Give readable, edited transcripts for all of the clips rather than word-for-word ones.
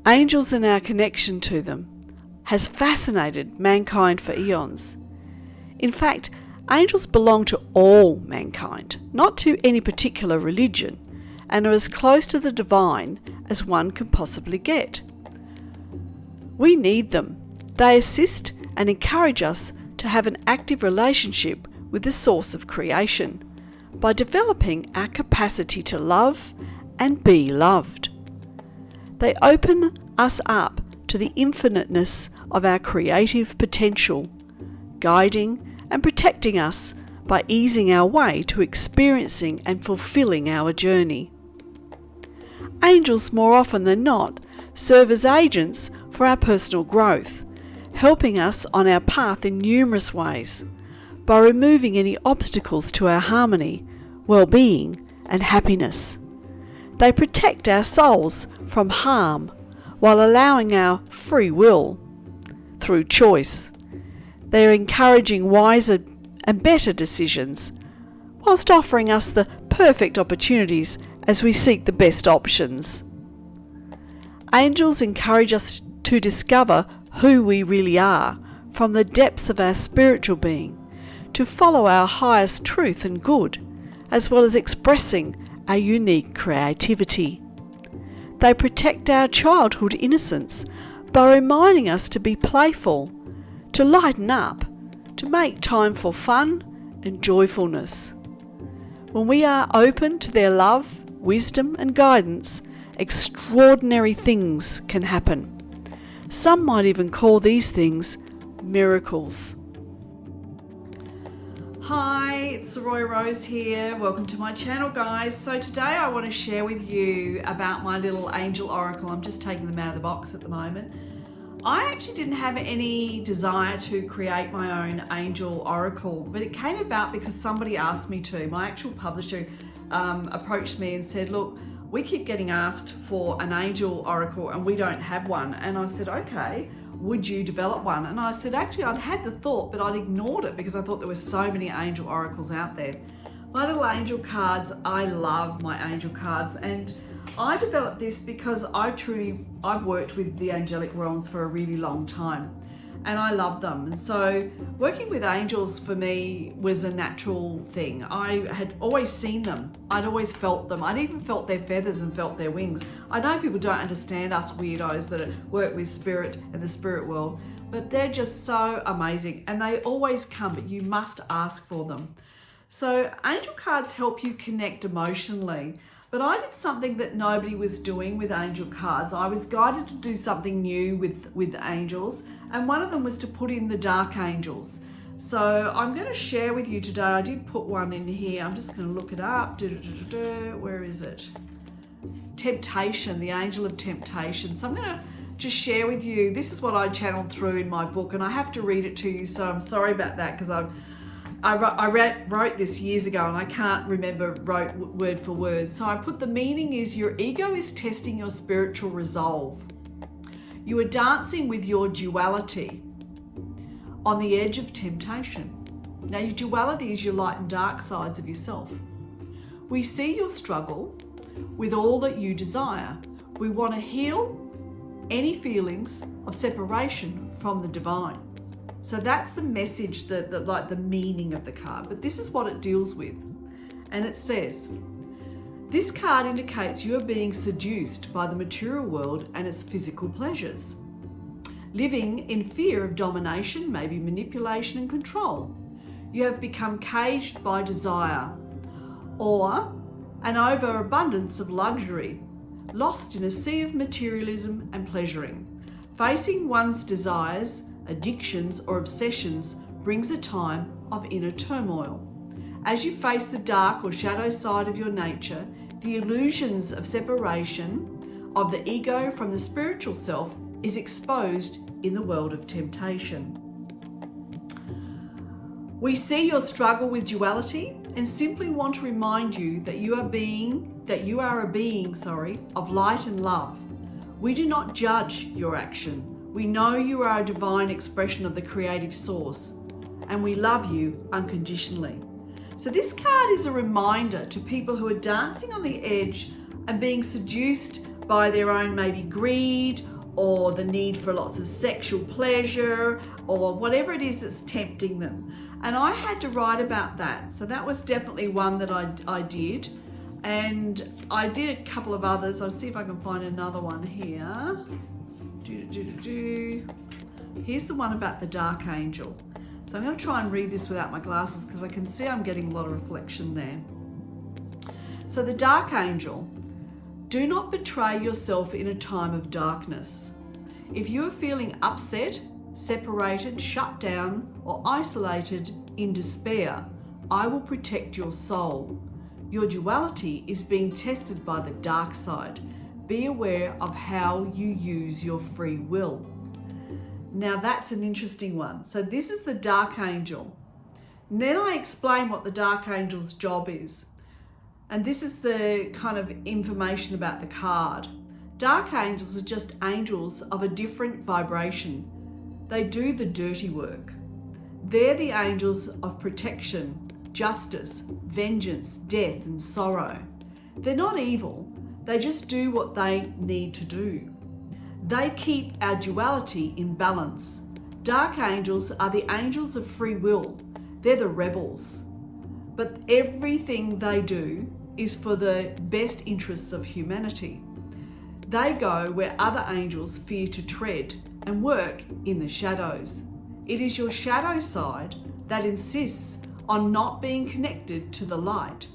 Angels and our connection to them has fascinated mankind for eons. In fact, angels belong to all mankind, not to any particular religion, and are as close to the divine as one can possibly get. We need them. They assist and encourage us to have an active relationship with the source of creation by developing our capacity to love and be loved. They open us up to the infiniteness of our creative potential, guiding and protecting us by easing our way to experiencing and fulfilling our journey. Angels, more often than not, serve as agents for our personal growth, helping us on our path in numerous ways by removing any obstacles to our harmony, well-being and happiness. They protect our souls from harm while allowing our free will through choice. They are encouraging wiser and better decisions, whilst offering us the perfect opportunities as we seek the best options. Angels encourage us to discover who we really are from the depths of our spiritual being, to follow our highest truth and good, as well as expressing our unique creativity. They protect our childhood innocence by reminding us to be playful, to lighten up, to make time for fun and joyfulness. When we are open to their love, wisdom and guidance, extraordinary things can happen. Some might even call these things miracles. Hi, it's Roy Rose here. Welcome to my channel, guys. So today I want to share with you about my little angel oracle. I'm just taking them out of the box at the moment. I actually didn't have any desire to create my own angel oracle, but it came about because somebody asked me to. My actual publisher approached me and said, look, we keep getting asked for an angel oracle and we don't have one. And I said, okay, would you develop one? And I said, actually, I'd had the thought, but I'd ignored it because I thought there were so many angel oracles out there. My little angel cards, I love my angel cards. And I developed this because I've worked with the angelic realms for a really long time and I love them. And so working with angels for me was a natural thing. I had always seen them. I'd always felt them. I'd even felt their feathers and felt their wings. I know people don't understand us weirdos that work with spirit and the spirit world, but they're just so amazing and they always come, but you must ask for them. So angel cards help you connect emotionally. But I did something that nobody was doing with angel cards. I was guided to do something new with angels, and one of them was to put in the dark angels. So I'm going to share with you today. I did put one in here. I'm just going to look it up. Where is it? Temptation, the angel of temptation. So I'm going to just share with you. This is what I channeled through in my book, and I have to read it to you. So I'm sorry about that because I wrote this years ago and I can't remember word for word. So I put the meaning is your ego is testing your spiritual resolve. You are dancing with your duality on the edge of temptation. Now your duality is your light and dark sides of yourself. We see your struggle with all that you desire. We want to heal any feelings of separation from the divine. So that's the message, like the meaning of the card. But this is what it deals with. And it says, this card indicates you are being seduced by the material world and its physical pleasures. Living in fear of domination, maybe manipulation and control. You have become caged by desire or an overabundance of luxury, lost in a sea of materialism and pleasuring. Facing one's desires, addictions or obsessions brings a time of inner turmoil. As you face the dark or shadow side of your nature, the illusions of separation of the ego from the spiritual self is exposed in the world of temptation. We see your struggle with duality and simply want to remind you that you are a being of light and love. We do not judge your action. We know you are a divine expression of the creative source, and we love you unconditionally. So this card is a reminder to people who are dancing on the edge and being seduced by their own maybe greed or the need for lots of sexual pleasure, or whatever it is that's tempting them. And I had to write about that. So that was definitely one that I did. And I did a couple of others. I'll see if I can find another one here. Here's the one about the dark angel. So I'm going to try and read this without my glasses because I can see I'm getting a lot of reflection there. So the dark angel: do not betray yourself in a time of darkness. If you are feeling upset, separated, shut down, or isolated in despair, I will protect your soul. Your duality is being tested by the dark side. Be aware of how you use your free will. Now that's an interesting one. So this is the dark angel. And then I explain what the dark angel's job is. And this is the kind of information about the card. Dark angels are just angels of a different vibration. They do the dirty work. They're the angels of protection, justice, vengeance, death, and sorrow. They're not evil. They just do what they need to do. They keep our duality in balance. Dark angels are the angels of free will. They're the rebels. But everything they do is for the best interests of humanity. They go where other angels fear to tread and work in the shadows. It is your shadow side that insists on not being connected to the light.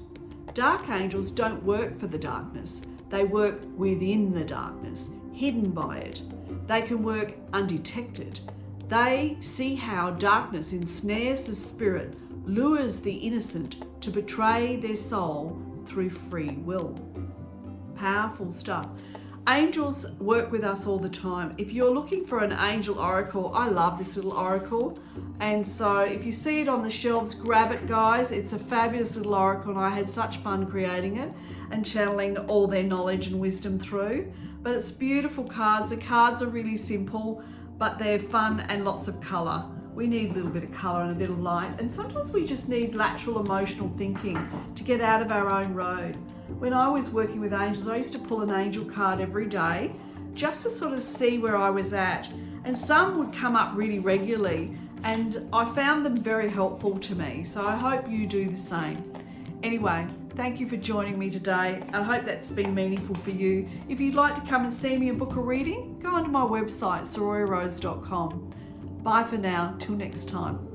Dark angels don't work for the darkness. They work within the darkness, hidden by it. They can work undetected. They see how darkness ensnares the spirit, lures the innocent to betray their soul through free will. Powerful stuff. Angels work with us all the time. If you're looking for an angel oracle, I love this little oracle. And so if you see it on the shelves, grab it, guys. It's a fabulous little oracle, and I had such fun creating it and channeling all their knowledge and wisdom through. But it's beautiful cards. The cards are really simple, but they're fun and lots of color. We need a little bit of color and a bit of light. And sometimes we just need lateral emotional thinking to get out of our own road. When I was working with angels, I used to pull an angel card every day just to sort of see where I was at. And some would come up really regularly, and I found them very helpful to me. So I hope you do the same. Anyway, thank you for joining me today. I hope that's been meaningful for you. If you'd like to come and see me and book a reading, go onto my website, soroyrose.com. Bye for now, till next time.